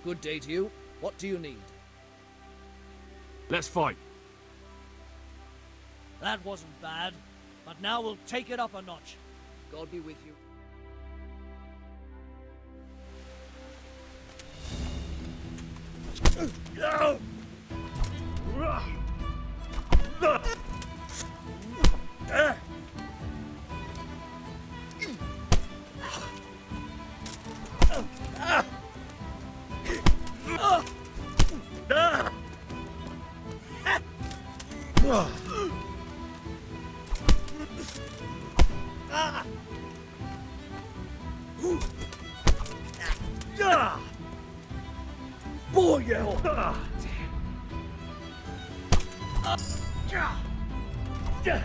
Good day to you. What do you need? Let's fight. That wasn't bad, but now we'll take it up a notch. God be with you. Shit.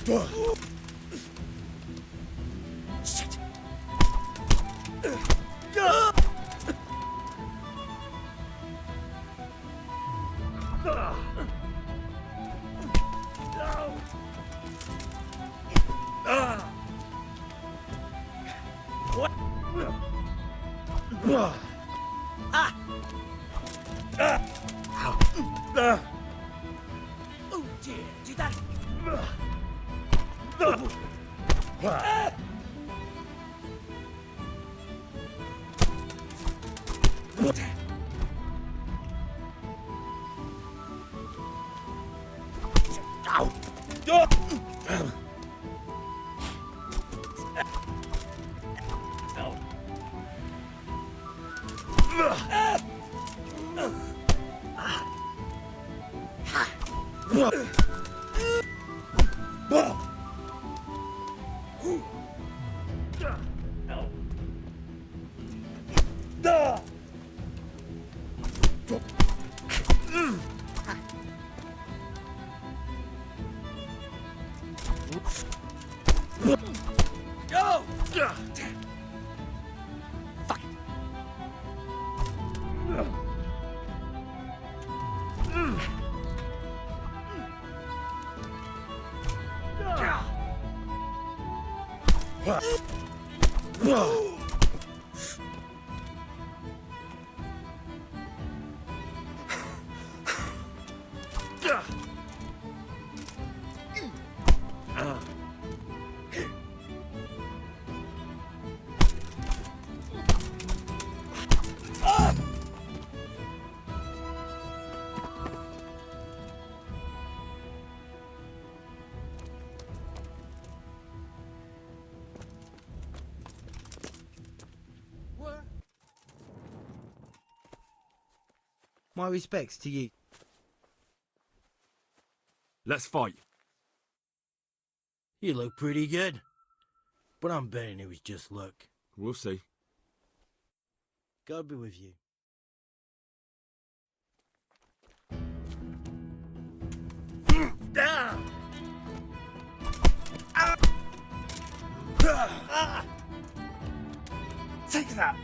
What? Oh dear, did that? Go! Fuck it. My respects to you. Let's fight. You look pretty good. But I'm betting it was just luck. We'll see. God be with you. Take that!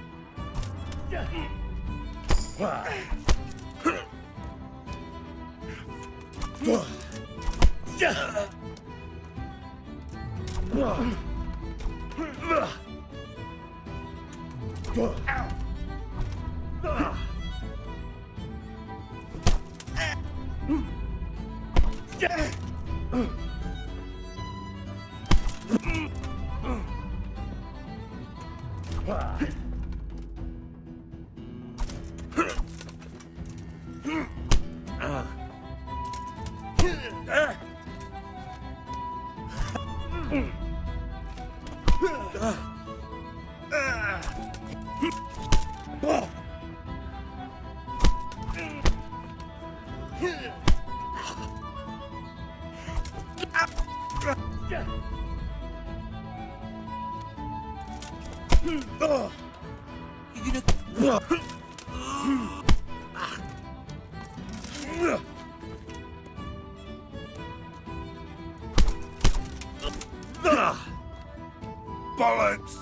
Bollocks!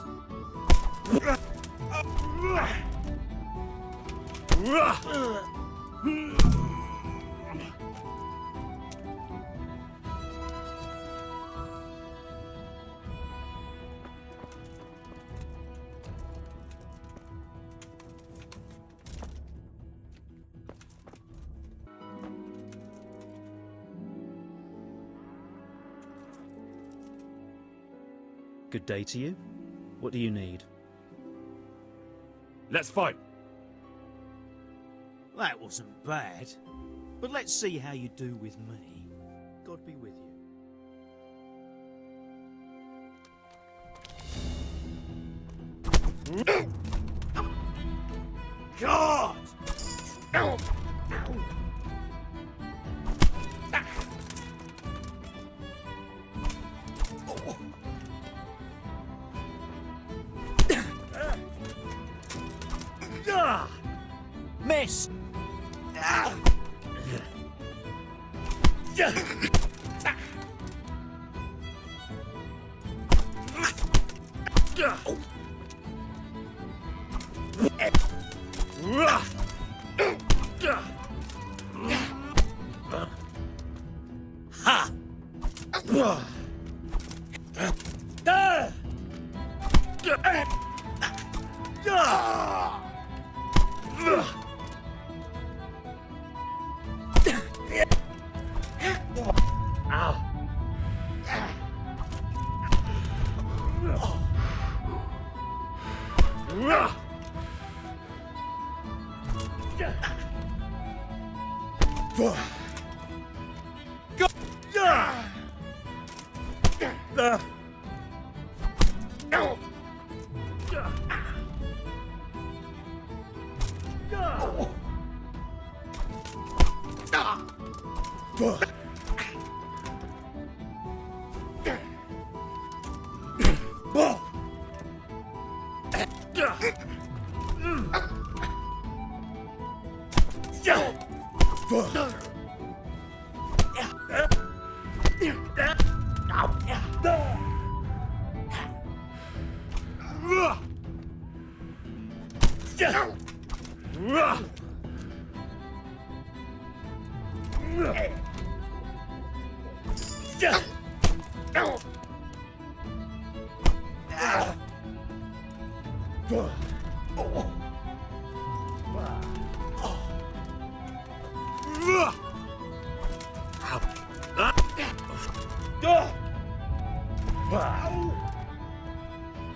Good day to you. What do you need? Let's fight. That wasn't bad. But let's see how you do with me. God be with you. God! Ow! Miss! Ha!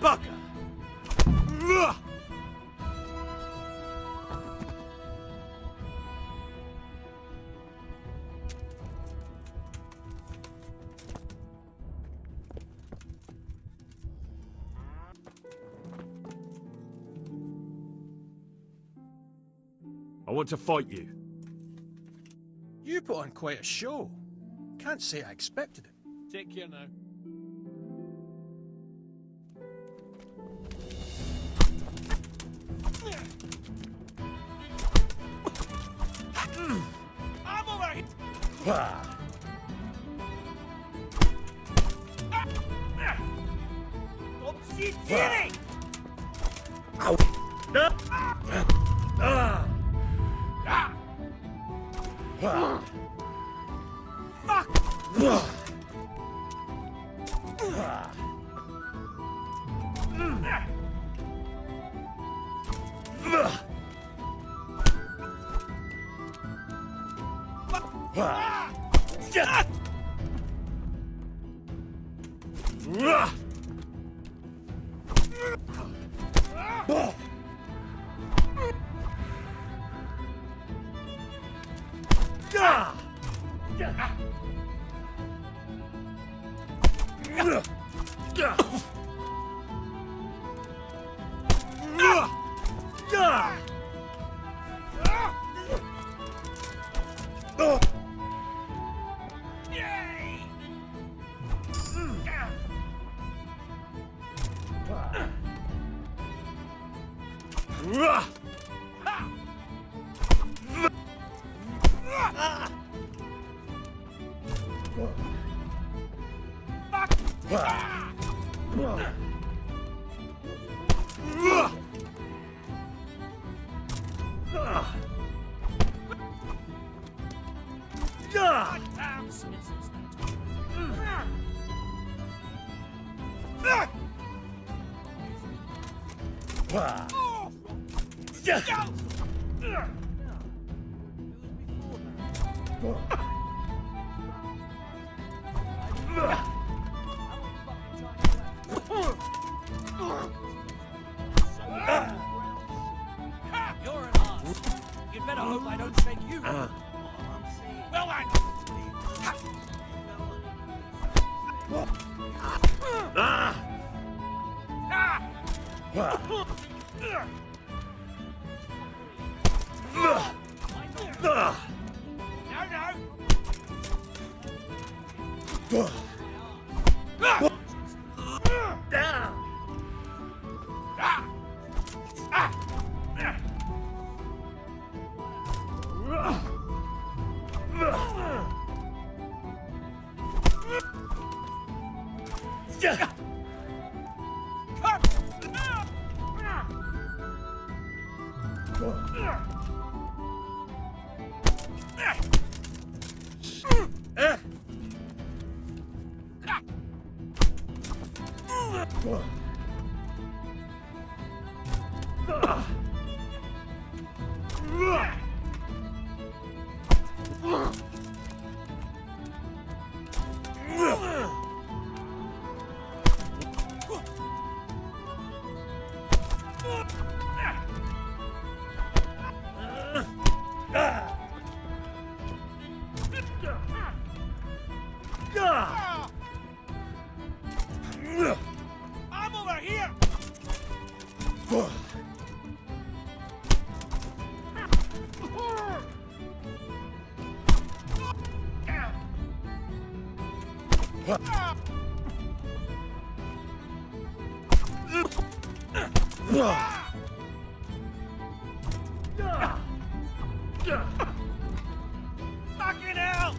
Bucker! I want to fight you. You put on quite a show. Can't say I expected it. Take care now. I'm alright! Obsidian! I'm over here! Fucking hell!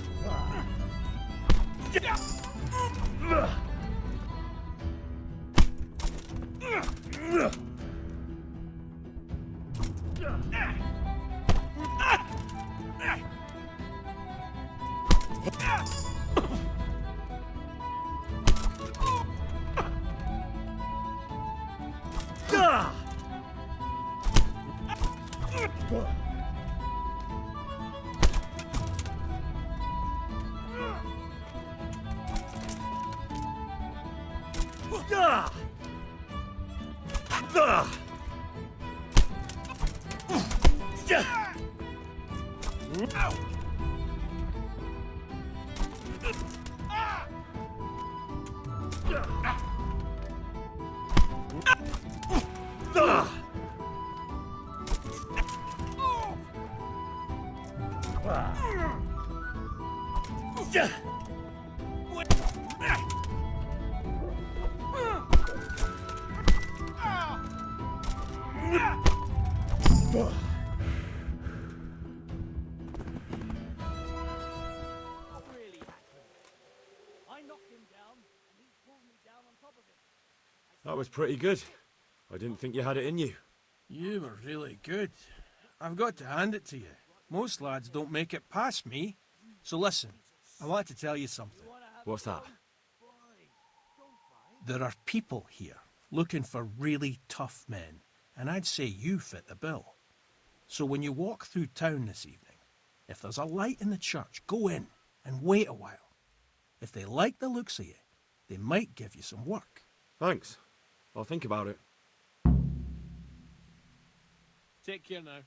I knocked him down, and he pulled me down on top of him. That was pretty good. I didn't think you had it in you. You were really good. I've got to hand it to you. Most lads don't make it past me. So listen, I want to tell you something. What's that? There are people here looking for really tough men, and I'd say you fit the bill. So when you walk through town this evening, if there's a light in the church, go in and wait a while. If they like the looks of you, they might give you some work. Thanks. I'll think about it. Take care now.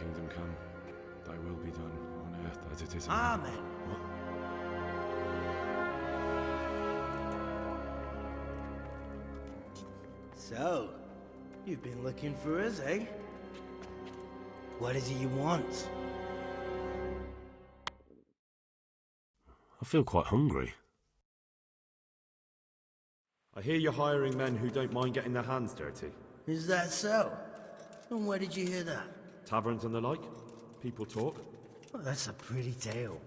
kingdom come, thy will be done on earth as it is in Amen. heaven. What? So, you've been looking for us, eh? What is it you want? I feel quite hungry. I hear you're hiring men who don't mind getting their hands dirty. Is that so? And where did you hear that? Taverns and the like. People talk. Well, that's a pretty tale.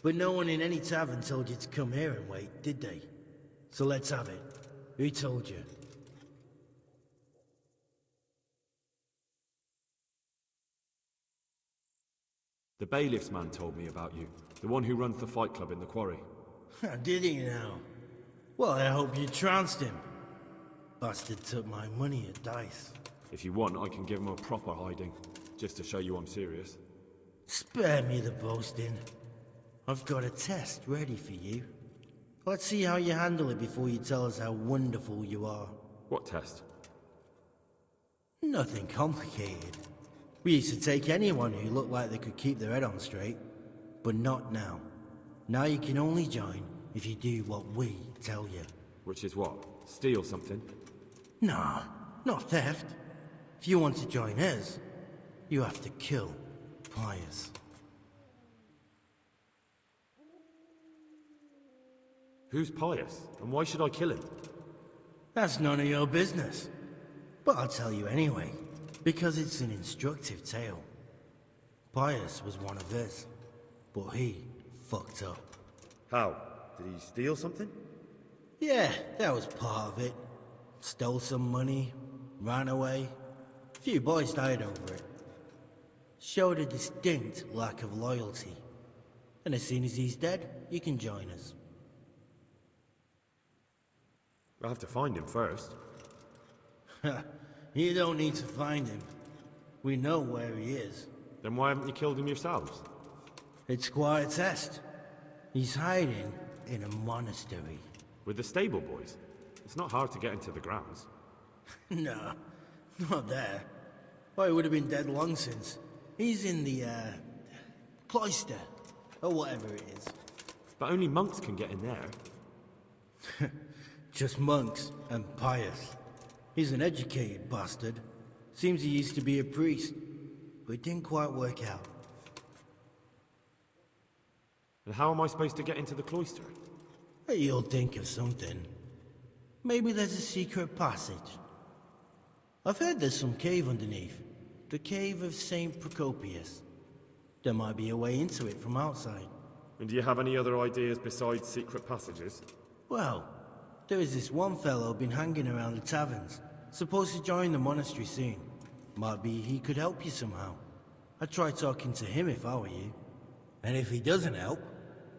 But no one in any tavern told you to come here and wait, did they? So let's have it. Who told you? The bailiff's man told me about you. The one who runs the fight club in the quarry. Did he now? Well, I hope you trounced him. Bastard took my money at dice. If you want, I can give him a proper hiding, just to show you I'm serious. Spare me the boasting. I've got a test ready for you. Let's see how you handle it before you tell us how wonderful you are. What test? Nothing complicated. We used to take anyone who looked like they could keep their head on straight, but not now. Now you can only join if you do what we tell you. Which is what? Steal something? Nah, not theft. If you want to join us, you have to kill Pius. Who's Pius, and why should I kill him? That's none of your business. But I'll tell you anyway, because it's an instructive tale. Pius was one of us, but he fucked up. How? Did he steal something? Yeah, that was part of it. Stole some money, ran away. A few boys died over it. Showed a distinct lack of loyalty. And as soon as he's dead, you can join us. I'll have to find him first. You don't need to find him. We know where he is. Then why haven't you killed him yourselves? It's quite a test. He's hiding in a monastery. With the stable boys? It's not hard to get into the grounds. No, not there. Well, he would have been dead long since. He's in the, cloister, or whatever it is. But only monks can get in there. Just monks and Pius. He's an educated bastard. Seems he used to be a priest, but it didn't quite work out. And how am I supposed to get into the cloister? You'll think of something. Maybe there's a secret passage. I've heard there's some cave underneath. The cave of St. Procopius. There might be a way into it from outside. And do you have any other ideas besides secret passages? Well, there is this one fellow been hanging around the taverns. Supposed to join the monastery soon. Might be he could help you somehow. I'd try talking to him if I were you. And if he doesn't help,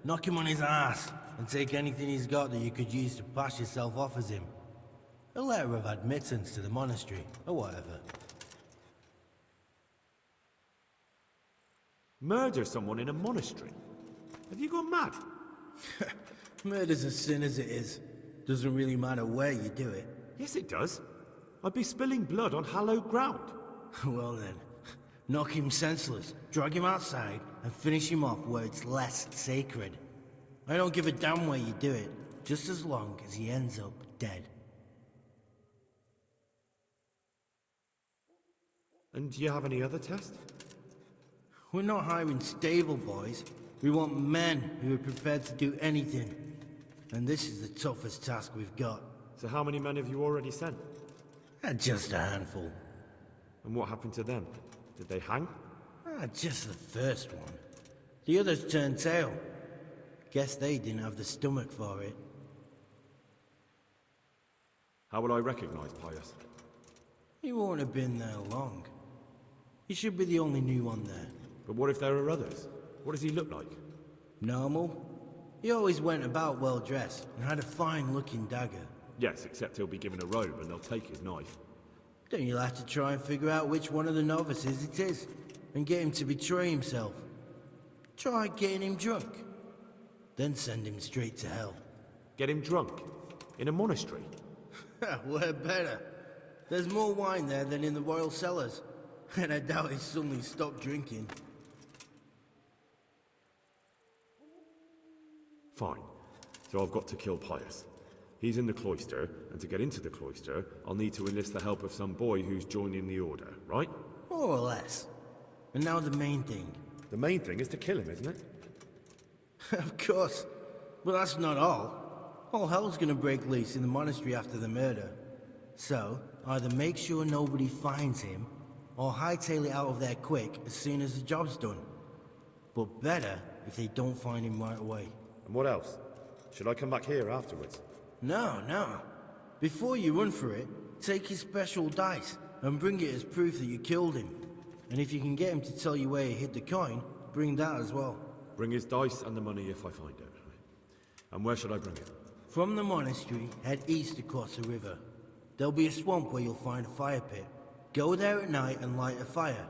knock him on his ass and take anything he's got that you could use to pass yourself off as him. A letter of admittance to the monastery, or whatever. Murder someone in a monastery? Have you gone mad? Murder's a sin as it is. Doesn't really matter where you do it. Yes, it does. I'd be spilling blood on hallowed ground. Well then, knock him senseless, drag him outside, and finish him off where it's less sacred. I don't give a damn where you do it, just as long as he ends up dead. And do you have any other tests? We're not hiring stable boys. We want men who are prepared to do anything. And this is the toughest task we've got. So how many men have you already sent? Just a handful. And what happened to them? Did they hang? Just the first one. The others turned tail. Guess they didn't have the stomach for it. How would I recognize Pius? He won't have been there long. He should be the only new one there. But what if there are others? What does he look like? Normal. He always went about well dressed and had a fine looking dagger. Yes, except he'll be given a robe and they'll take his knife. Then you'll have to try and figure out which one of the novices it is, and get him to betray himself. Try getting him drunk. Then send him straight to hell. Get him drunk? In a monastery? Where better? There's more wine there than in the royal cellars. And I doubt he suddenly stopped drinking. Fine. So I've got to kill Pius. He's in the cloister, and to get into the cloister, I'll need to enlist the help of some boy who's joining the order, right? More or less. And now the main thing. The main thing is to kill him, isn't it? Of course. But that's not all. All hell's gonna break loose in the monastery after the murder. So, either make sure nobody finds him, or hightail it out of there quick as soon as the job's done. But better if they don't find him right away. And what else? Should I come back here afterwards? No. Before you run for it, take his special dice and bring it as proof that you killed him. And if you can get him to tell you where he hid the coin, bring that as well. Bring his dice and the money if I find it. And where should I bring it? From the monastery, head east across the river. There'll be a swamp where you'll find a fire pit. Go there at night and light a fire.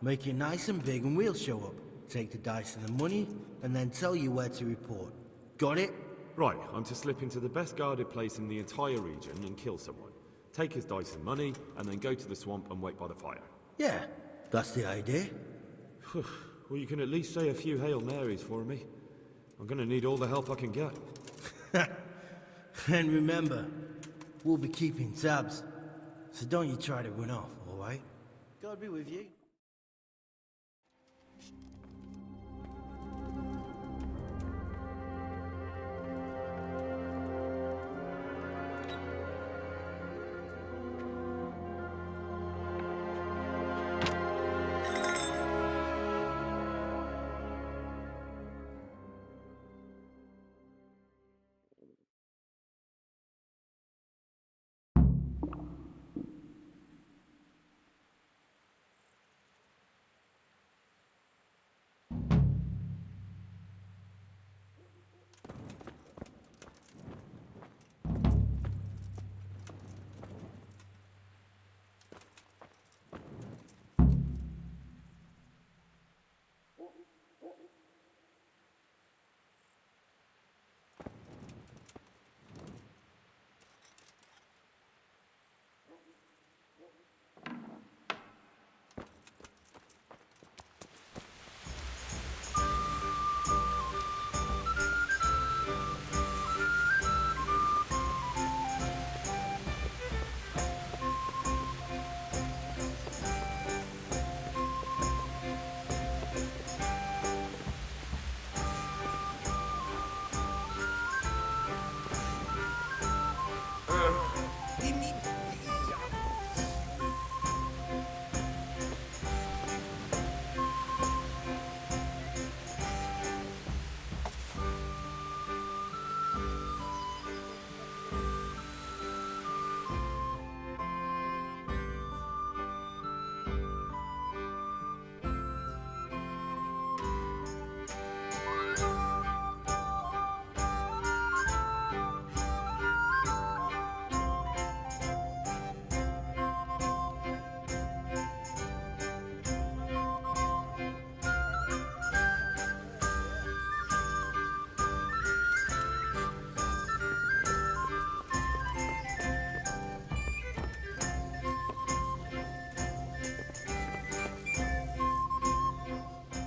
Make it nice and big and we'll show up. Take the dice and the money, and then tell you where to report. Got it? Right, I'm to slip into the best guarded place in the entire region and kill someone. Take his dice and money, and then go to the swamp and wait by the fire. Yeah, that's the idea. Well, you can at least say a few Hail Marys for me. I'm gonna need all the help I can get. And remember, we'll be keeping tabs. So don't you try to run off, alright? God be with you.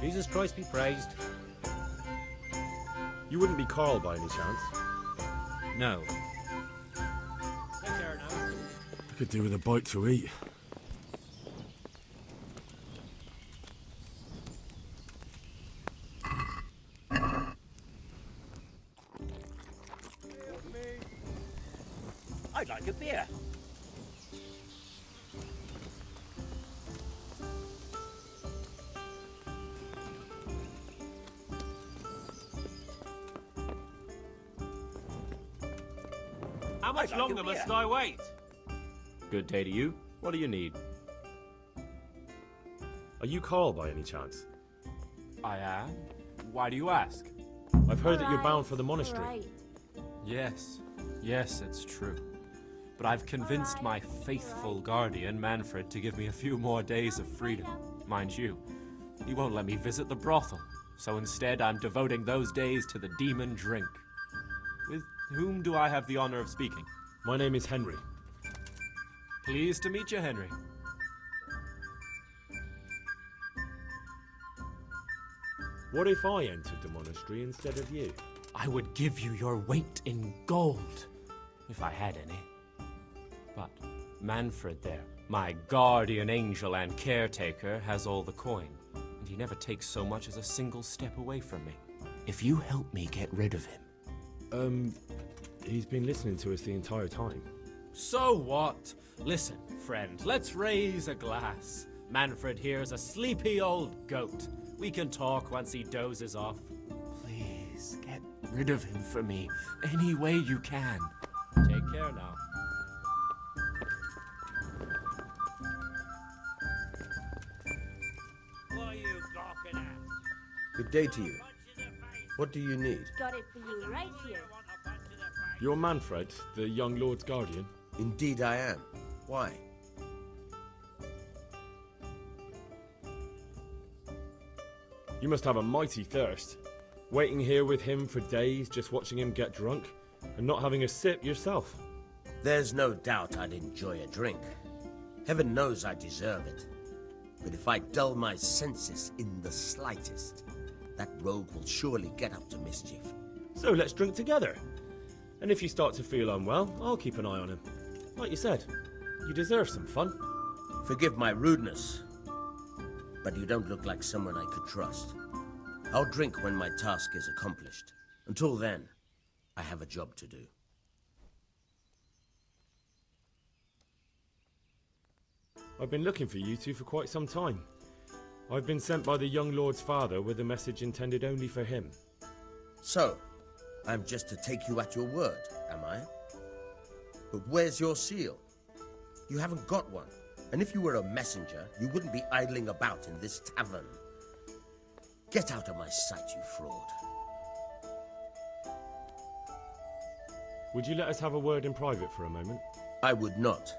Jesus Christ be praised. You wouldn't be Carl by any chance? No. I could do with a bite to eat. I'd like a beer. How much longer must I wait? Good day to you. What do you need? Are you Carl by any chance? I am. Why do you ask? I've heard that you're bound for the monastery. Right. Yes, it's true. But I've convinced my faithful guardian, Manfred, to give me a few more days of freedom. Mind you, he won't let me visit the brothel, so instead I'm devoting those days to the demon drink. With whom do I have the honor of speaking? My name is Henry. Pleased to meet you, Henry. What if I entered the monastery instead of you? I would give you your weight in gold, if I had any. But Manfred there, my guardian angel and caretaker, has all the coin, and he never takes so much as a single step away from me. If you help me get rid of him... He's been listening to us the entire time. So what? Listen, friend, let's raise a glass. Manfred here's a sleepy old goat. We can talk once he dozes off. Please, get rid of him for me, any way you can. Take care now. What are you gawking at? Good day to you. What do you need? Got it for you right here. You're Manfred, the young lord's guardian? Indeed I am. Why? You must have a mighty thirst. Waiting here with him for days, just watching him get drunk, and not having a sip yourself. There's no doubt I'd enjoy a drink. Heaven knows I deserve it. But if I dull my senses in the slightest, that rogue will surely get up to mischief. So let's drink together. And if you start to feel unwell, I'll keep an eye on him. Like you said, you deserve some fun. Forgive my rudeness, but you don't look like someone I could trust. I'll drink when my task is accomplished. Until then, I have a job to do. I've been looking for you two for quite some time. I've been sent by the young lord's father with a message intended only for him. So, I'm just to take you at your word, am I? But where's your seal? You haven't got one. And if you were a messenger, you wouldn't be idling about in this tavern. Get out of my sight, you fraud. Would you let us have a word in private for a moment? I would not.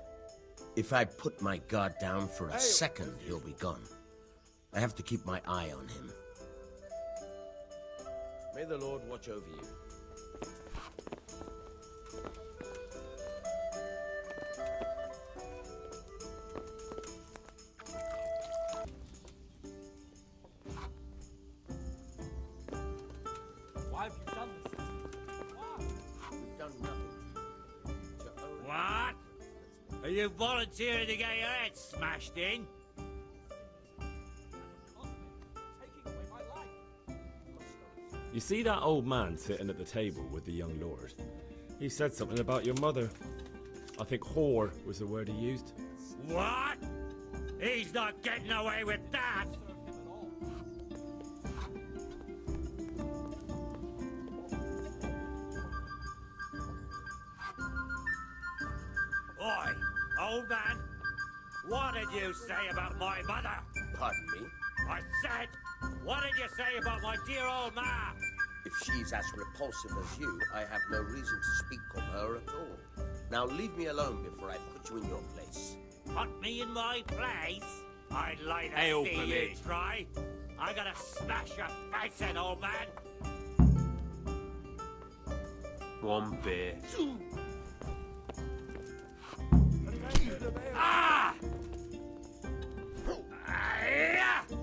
If I put my guard down for a second, he'll be gone. I have to keep my eye on him. May the Lord watch over you. Why have you done this? You've done nothing. What? Are you volunteering to get your head smashed in? You see that old man sitting at the table with the young lord? He said something about your mother. I think whore was the word he used. What? He's not getting away with that! Oi, old man! What did you say about my mother? Pardon me? I said, what did you say about my dear old ma? If she's as repulsive as you, I have no reason to speak of her at all. Now leave me alone before I put you in your place. Put me in my place? I'd like to Hail see for you me. try. I'm gonna smash your face in, old man. One beer. Ah!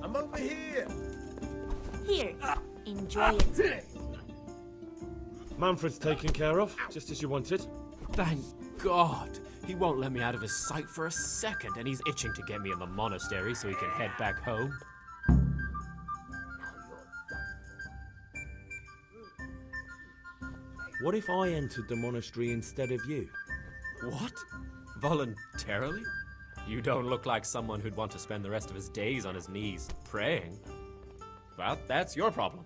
I'm over here! Here, enjoy it. Manfred's taken care of, just as you wanted. Thank God! He won't let me out of his sight for a second, and he's itching to get me in the monastery so he can head back home. What if I entered the monastery instead of you? What? Voluntarily? You don't look like someone who'd want to spend the rest of his days on his knees praying. Well, that's your problem.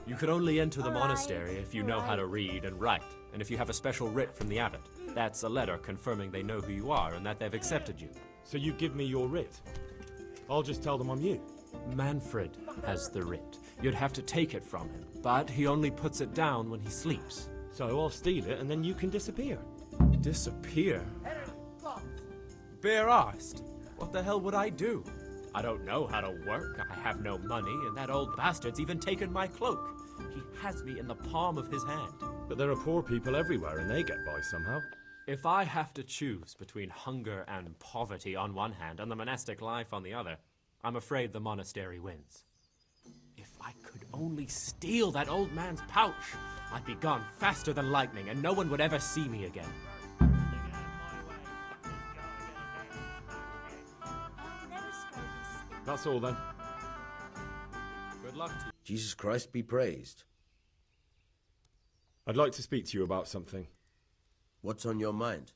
You could only enter the monastery if you know how to read and write, and if you have a special writ from the abbot. That's a letter confirming they know who you are and that they've accepted you. So you give me your writ. I'll just tell them I'm you. Manfred has the writ. You'd have to take it from him, but he only puts it down when he sleeps. So I'll steal it and then you can disappear. Disappear? Bare-arsed? What the hell would I do? I don't know how to work, I have no money, and that old bastard's even taken my cloak. He has me in the palm of his hand. But there are poor people everywhere and they get by somehow. If I have to choose between hunger and poverty on one hand and the monastic life on the other, I'm afraid the monastery wins. If I could only steal that old man's pouch, I'd be gone faster than lightning, and no one would ever see me again. That's all then. Good luck to you. Jesus Christ be praised. I'd like to speak to you about something. What's on your mind?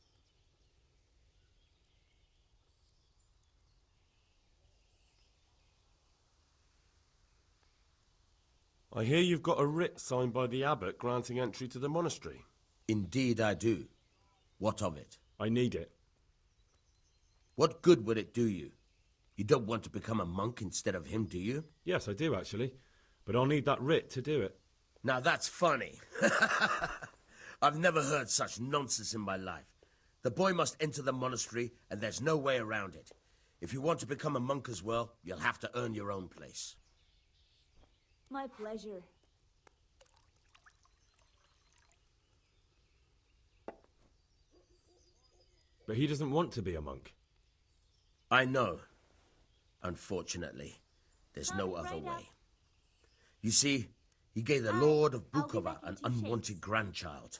I hear you've got a writ signed by the abbot granting entry to the monastery. Indeed I do. What of it? I need it. What good would it do you? You don't want to become a monk instead of him, do you? Yes, I do actually. But I'll need that writ to do it. Now that's funny. I've never heard such nonsense in my life. The boy must enter the monastery, and there's no way around it. If you want to become a monk as well, you'll have to earn your own place. My pleasure. But he doesn't want to be a monk. I know. Unfortunately, there's no other way. You see, he gave the Lord of Bukova an unwanted grandchild.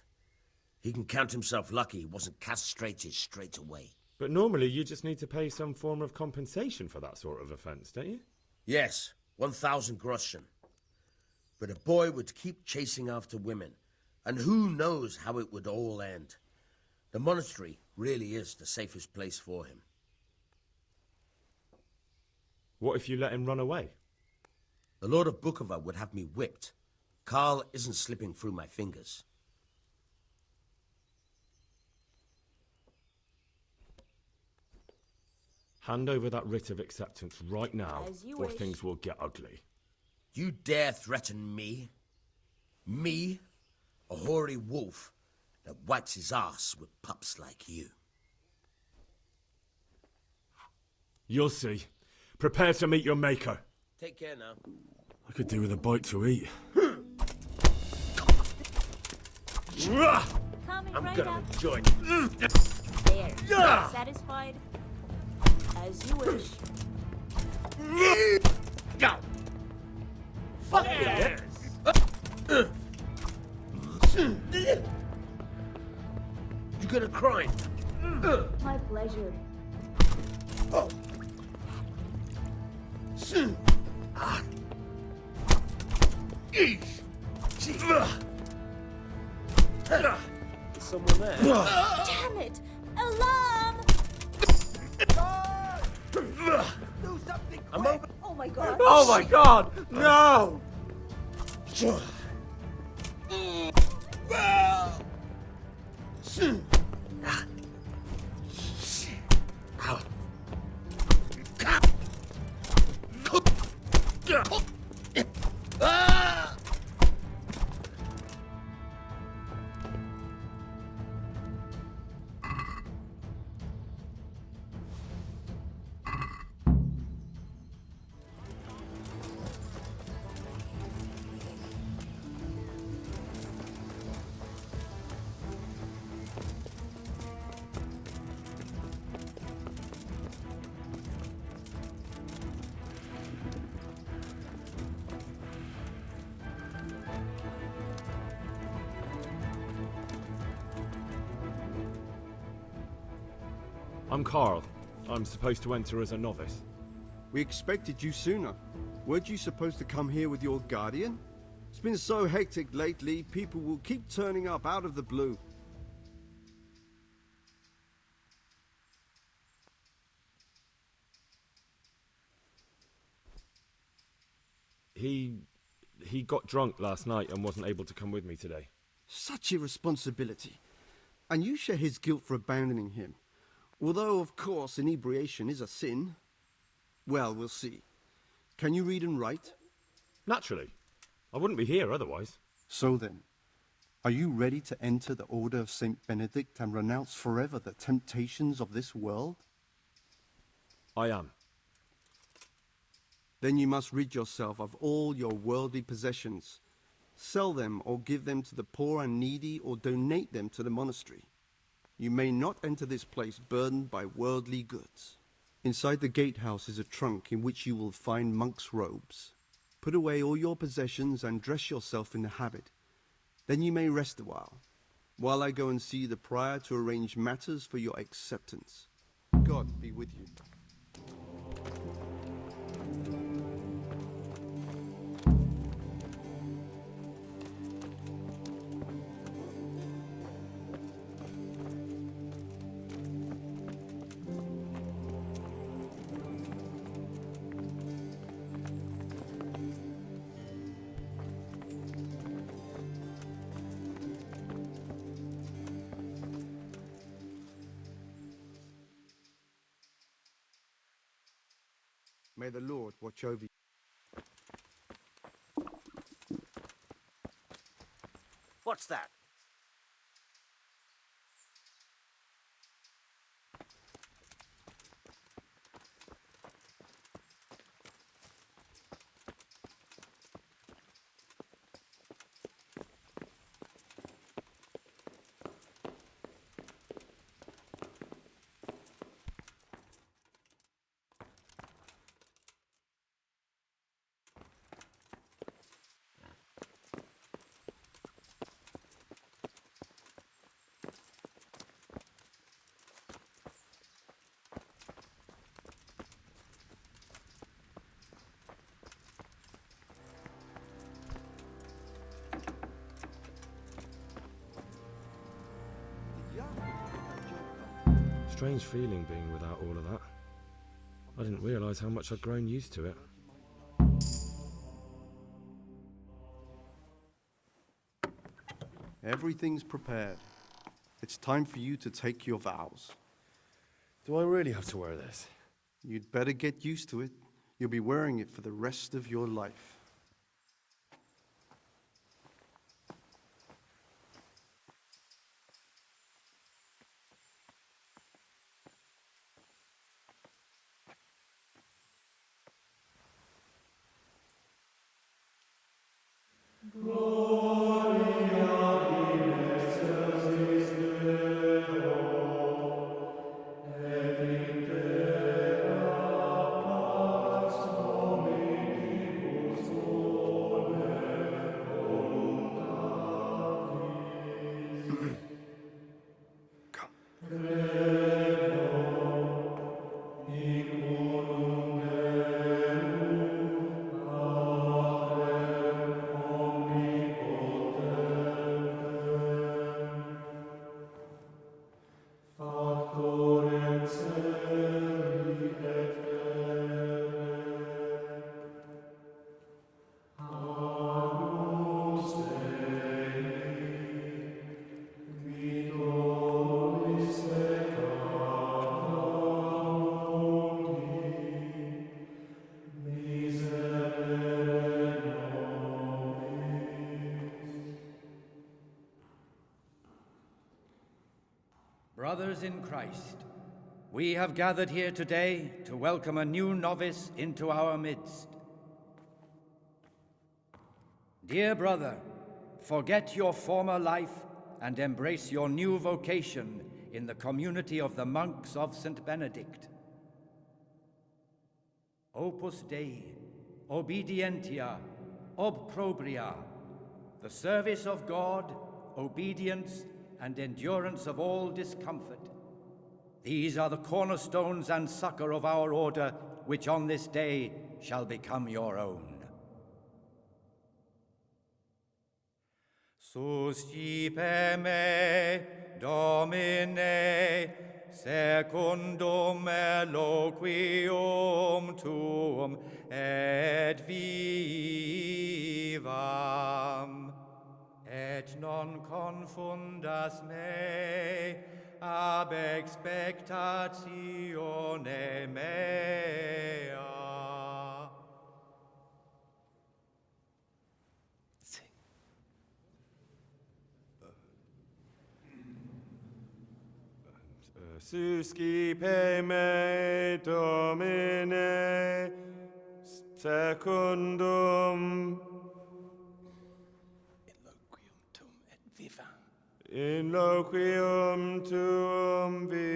He can count himself lucky he wasn't castrated straight away. But normally you just need to pay some form of compensation for that sort of offence, don't you? Yes, 1,000 groschen. But a boy would keep chasing after women, and who knows how it would all end. The monastery really is the safest place for him. What if you let him run away? The Lord of Bukova would have me whipped. Karl isn't slipping through my fingers. Hand over that writ of acceptance right now, or wish. things will get ugly. You dare threaten me? Me? A hoary wolf that wipes his ass with pups like you. You'll see. Prepare to meet your maker. Take care now. I could do with a bite to eat. Coming I'm right gonna up. enjoy it. There. Satisfied? As you wish. Go! Fuck Yes. You gonna cry? My pleasure. Oh. Is someone there? Damn it! Alarm! Do something I'm over. Oh my god. Oh my god! No! I'm Karl. I'm supposed to enter as a novice. We expected you sooner. Weren't you supposed to come here with your guardian? It's been so hectic lately, people will keep turning up out of the blue. He got drunk last night and wasn't able to come with me today. Such irresponsibility. And you share his guilt for abandoning him. Although, of course, inebriation is a sin. Well, we'll see. Can you read and write? Naturally. I wouldn't be here otherwise. So then, are you ready to enter the Order of Saint Benedict and renounce forever the temptations of this world? I am. Then you must rid yourself of all your worldly possessions. Sell them or give them to the poor and needy or donate them to the monastery. You may not enter this place burdened by worldly goods. Inside the gatehouse is a trunk in which you will find monk's robes. Put away all your possessions and dress yourself in the habit. Then you may rest a while I go and see the prior to arrange matters for your acceptance. God be with you. May the Lord watch over you. What's that? Strange feeling being without all of that. I didn't realise how much I'd grown used to it. Everything's prepared. It's time for you to take your vows. Do I really have to wear this? You'd better get used to it. You'll be wearing it for the rest of your life. Brothers in Christ, we have gathered here today to welcome a new novice into our midst. Dear brother, forget your former life and embrace your new vocation in the community of the monks of St. Benedict. Opus Dei, obedientia, obprobria, the service of God, obedience, and endurance of all discomfort. These are the cornerstones and succor of our order, which on this day shall become your own. Suscipe me, Domine, secundum eloquium tuum, et vivam. Et non confundas me ab expectatione mea. Suscipe me, Domine, secundum in loquium tuum vivam,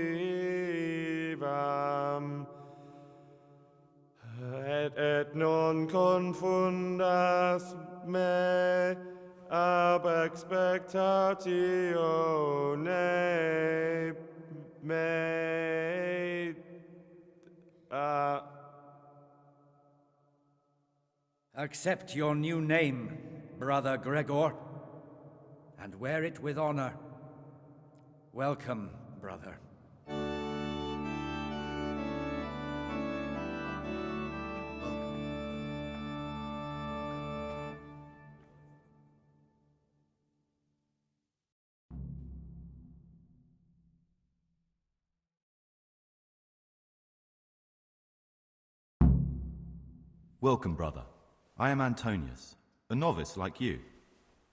et non non confundas me ab expectatione me. Accept your new name, Brother Gregor, and wear it with honor. Welcome, brother. Welcome, brother. I am Antonius, a novice like you.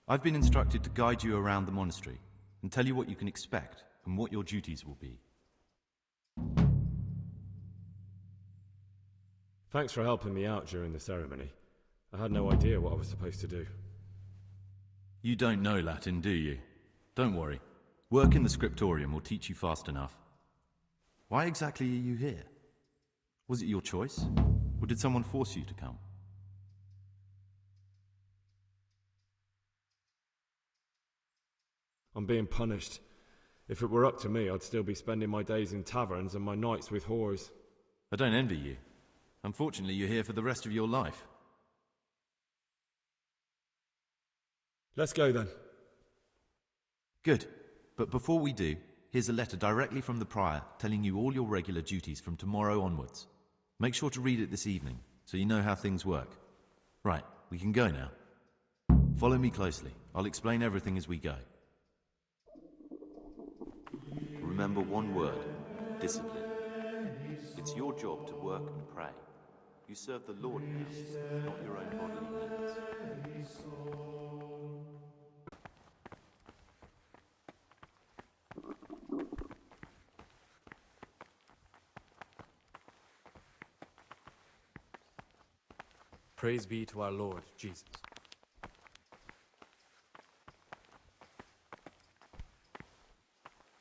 I've been instructed to guide you around the monastery and tell you what you can expect and what your duties will be. Thanks for helping me out during the ceremony. I had no idea what I was supposed to do. You don't know Latin, do you? Don't worry. Work in the scriptorium will teach you fast enough. Why exactly are you here? Was it your choice? Or did someone force you to come? I'm being punished. If it were up to me, I'd still be spending my days in taverns and my nights with whores. I don't envy you. Unfortunately, you're here for the rest of your life. Let's go then. Good. But before we do, here's a letter directly from the prior telling you all your regular duties from tomorrow onwards. Make sure to read it this evening, so you know how things work. Right, we can go now. Follow me closely. I'll explain everything as we go. Remember one word: discipline. It's your job to work and pray. You serve the Lord now, not your own bodily needs. Praise be to our Lord Jesus.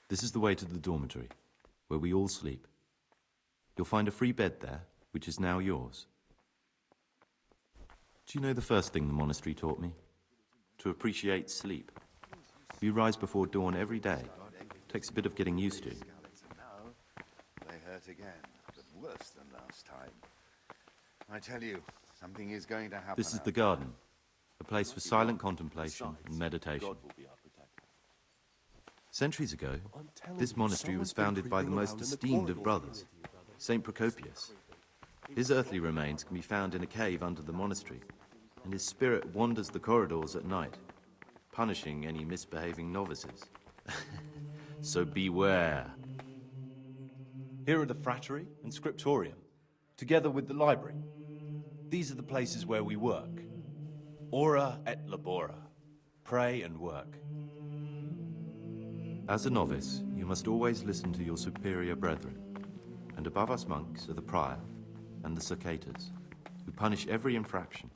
This is the way to the dormitory, where we all sleep. You'll find a free bed there, which is now yours. Do you know the first thing the monastery taught me? To appreciate sleep. We rise before dawn every day. Takes a bit of getting used to. They hurt again, but worse than last time. I tell you, something is going to happen. This is the garden, a place for silent contemplation and meditation. Centuries ago, this monastery was founded by the most esteemed of brothers, Saint Procopius. His earthly remains can be found in a cave under the monastery, and his spirit wanders the corridors at night, punishing any misbehaving novices. So beware. Here are the frattery and scriptorium, together with the library. These are the places where we work. Ora et labora. Pray and work. As a novice, you must always listen to your superior brethren, and above us monks are the prior and the cicatas, who punish every infraction.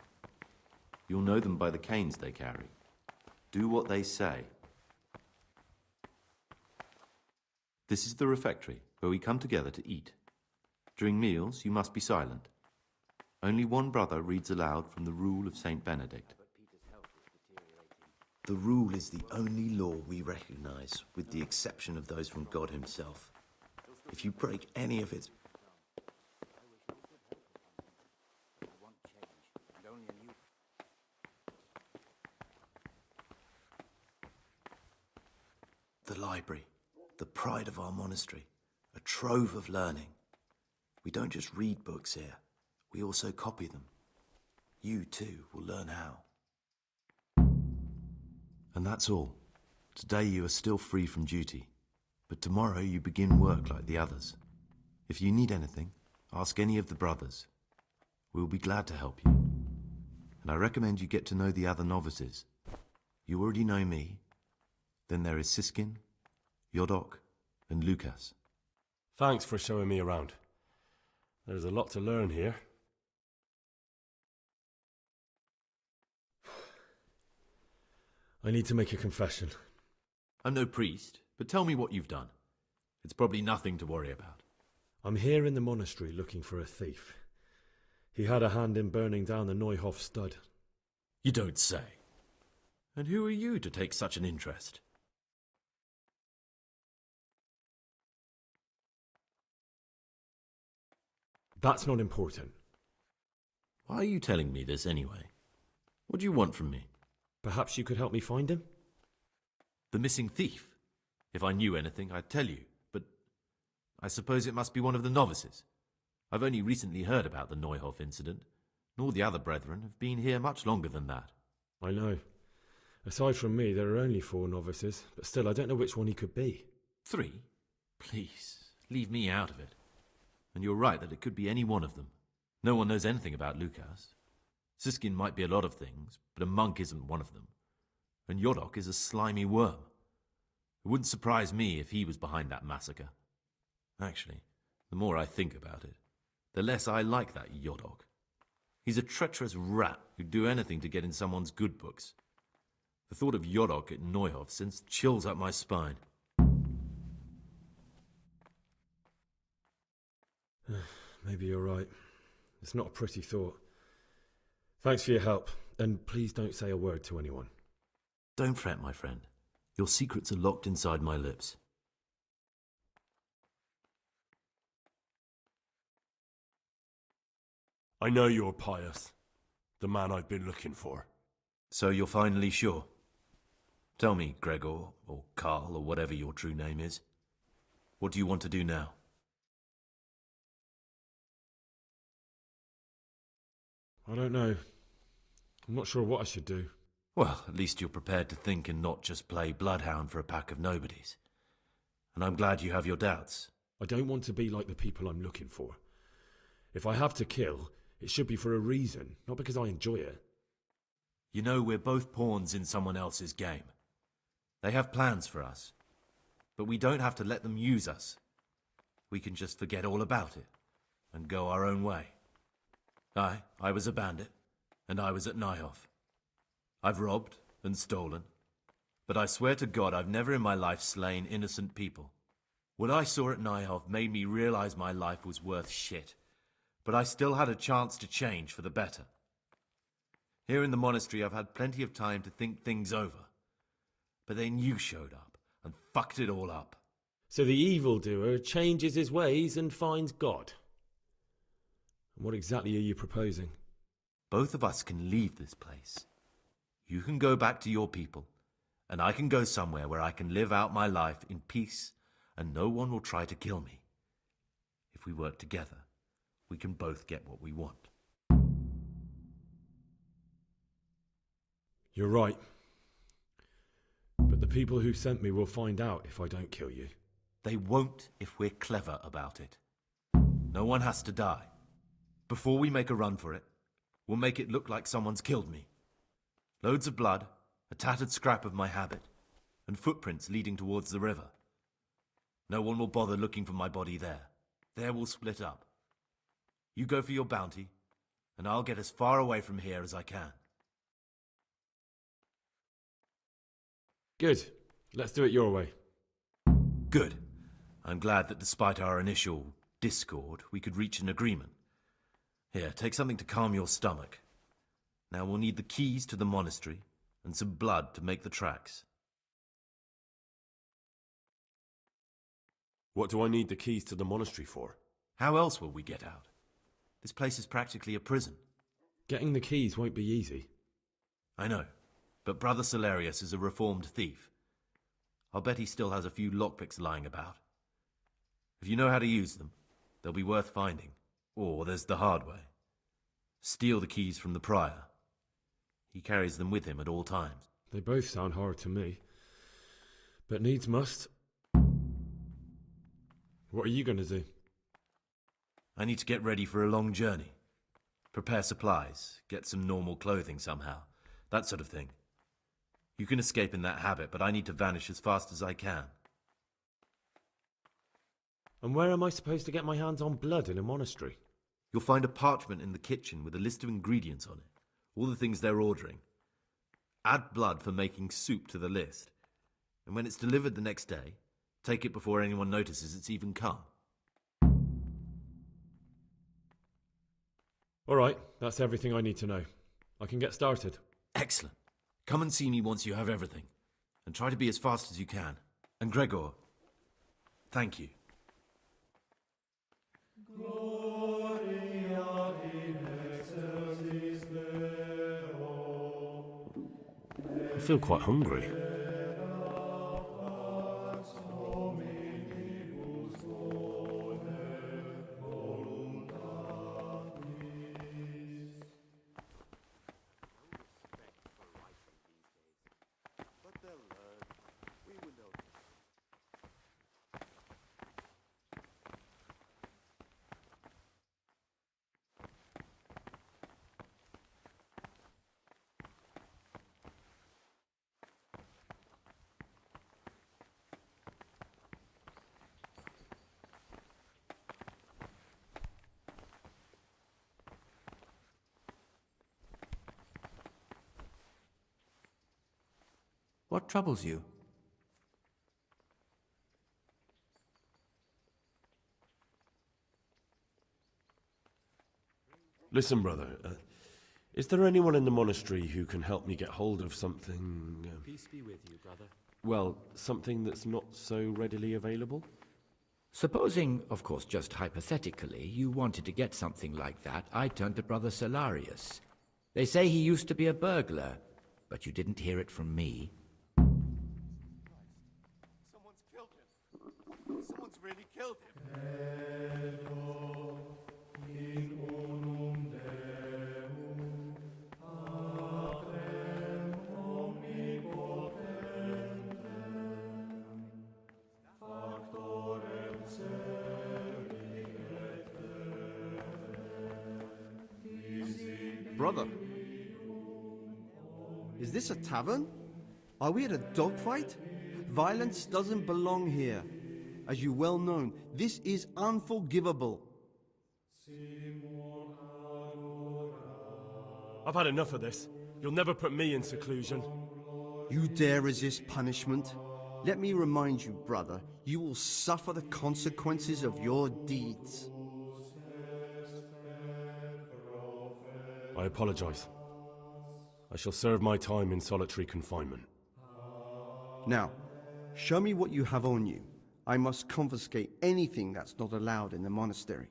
You'll know them by the canes they carry. Do what they say. This is the refectory, where we come together to eat. During meals, you must be silent. Only one brother reads aloud from the Rule of Saint Benedict. The rule is the only law we recognize, with the exception of those from God himself. If you break any of its... The library, the pride of our monastery, a trove of learning. We don't just read books here, we also copy them. You, too, will learn how. And that's all. Today you are still free from duty, but tomorrow you begin work like the others. If you need anything, ask any of the brothers. We'll be glad to help you. And I recommend you get to know the other novices. You already know me. Then there is Siskin, Yodok, and Lucas. Thanks for showing me around. There's a lot to learn here. I need to make a confession. I'm no priest, but tell me what you've done. It's probably nothing to worry about. I'm here in the monastery looking for a thief. He had a hand in burning down the Neuhof stud. You don't say. And who are you to take such an interest? That's not important. Why are you telling me this anyway? What do you want from me? Perhaps you could help me find him? The missing thief? If I knew anything, I'd tell you, but I suppose it must be one of the novices. I've only recently heard about the Neuhof incident, and all the other brethren have been here much longer than that. I know. Aside from me, there are only 4 novices, but still, I don't know which one he could be. 3? Please, leave me out of it. And you're right that it could be any one of them. No one knows anything about Lukas. Siskin might be a lot of things, but a monk isn't one of them. And Yodok is a slimy worm. It wouldn't surprise me if he was behind that massacre. Actually, the more I think about it, the less I like that Yodok. He's a treacherous rat who'd do anything to get in someone's good books. The thought of Yodok at Neuhof sends chills up my spine. Maybe you're right. It's not a pretty thought. Thanks for your help, and please don't say a word to anyone. Don't fret, my friend. Your secrets are locked inside my lips. I know you're pious. The man I've been looking for. So you're finally sure? Tell me, Gregor, or Karl, or whatever your true name is. What do you want to do now? I don't know. I'm not sure what I should do. Well, at least you're prepared to think and not just play bloodhound for a pack of nobodies. And I'm glad you have your doubts. I don't want to be like the people I'm looking for. If I have to kill, it should be for a reason, not because I enjoy it. You know, we're both pawns in someone else's game. They have plans for us, but we don't have to let them use us. We can just forget all about it and go our own way. I was a bandit, and I was at Neuhof. I've robbed and stolen, but I swear to God I've never in my life slain innocent people. What I saw at Neuhof made me realize my life was worth shit, but I still had a chance to change for the better. Here in the monastery I've had plenty of time to think things over, but then you showed up and fucked it all up. So the evildoer changes his ways and finds God. What exactly are you proposing? Both of us can leave this place. You can go back to your people, and I can go somewhere where I can live out my life in peace, and no one will try to kill me. If we work together, we can both get what we want. You're right. But the people who sent me will find out if I don't kill you. They won't if we're clever about it. No one has to die. Before we make a run for it, we'll make it look like someone's killed me. Loads of blood, a tattered scrap of my habit, and footprints leading towards the river. No one will bother looking for my body there. There we'll split up. You go for your bounty, and I'll get as far away from here as I can. Good. Let's do it your way. Good. I'm glad that despite our initial discord, we could reach an agreement. Here, take something to calm your stomach. Now we'll need the keys to the monastery and some blood to make the tracks. What do I need the keys to the monastery for? How else will we get out? This place is practically a prison. Getting the keys won't be easy. I know, but Brother Salarius is a reformed thief. I'll bet he still has a few lockpicks lying about. If you know how to use them, they'll be worth finding. Or there's the hard way. Steal the keys from the prior. He carries them with him at all times. They both sound hard to me. But needs must. What are you going to do? I need to get ready for a long journey. Prepare supplies, get some normal clothing somehow. That sort of thing. You can escape in that habit, but I need to vanish as fast as I can. And where am I supposed to get my hands on blood in a monastery? You'll find a parchment in the kitchen with a list of ingredients on it. All the things they're ordering. Add blood for making soup to the list. And when it's delivered the next day, take it before anyone notices it's even come. Alright, that's everything I need to know. I can get started. Excellent. Come and see me once you have everything. And try to be as fast as you can. And Gregor, thank you. I feel quite hungry. What troubles you? Listen, brother, is there anyone in the monastery who can help me get hold of something... Peace be with you, brother. well, something that's not so readily available? Supposing, of course, just hypothetically, you wanted to get something like that, I'd turn to Brother Solarius. They say he used to be a burglar, but you didn't hear it from me. Someone's killed him. Someone's really killed him. Brother, is this a tavern? Are we at a dogfight? Violence doesn't belong here. As you well know, this is unforgivable. I've had enough of this. You'll never put me in seclusion. You dare resist punishment? Let me remind you, brother, you will suffer the consequences of your deeds. I apologize. I shall serve my time in solitary confinement. Now, show me what you have on you. I must confiscate anything that's not allowed in the monastery.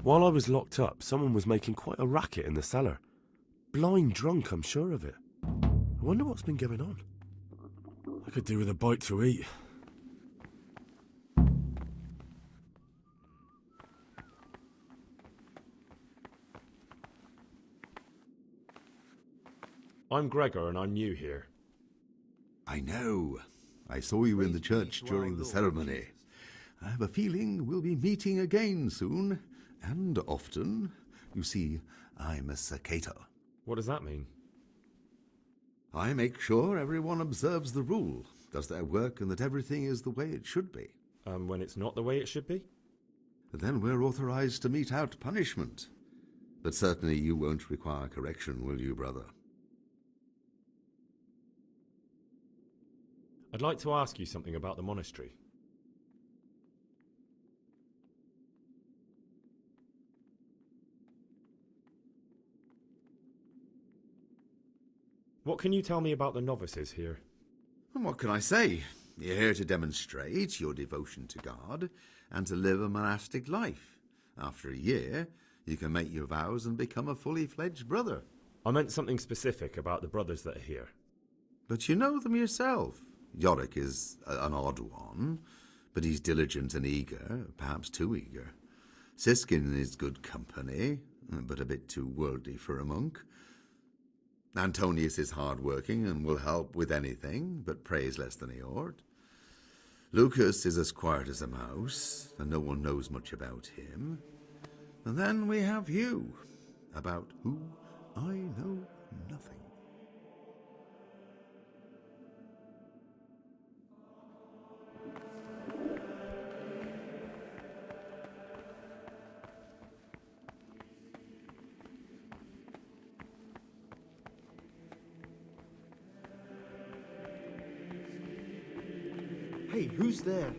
While I was locked up, someone was making quite a racket in the cellar. Blind drunk, I'm sure of it. I wonder what's been going on. I could do with a bite to eat. I'm Gregor and I'm new here. I know. I saw you in the church during the ceremony. I have a feeling we'll be meeting again soon, and often. You see, I'm a cicator. What does that mean? I make sure everyone observes the rule, does their work, and that everything is the way it should be. When it's not the way it should be? Then we're authorized to mete out punishment. But certainly you won't require correction, will you, brother? I'd like to ask you something about the monastery. What can you tell me about the novices here? And what can I say? You're here to demonstrate your devotion to God and to live a monastic life. After a year, you can make your vows and become a fully fledged brother. I meant something specific about the brothers that are here. But you know them yourself. Yorick is an odd one, but he's diligent and eager, perhaps too eager. Siskin is good company, but a bit too worldly for a monk. Antonius is hard-working and will help with anything, but prays less than he ought. Lucas is as quiet as a mouse, and no one knows much about him. And then we have you, about who I know nothing. Hey, who's there?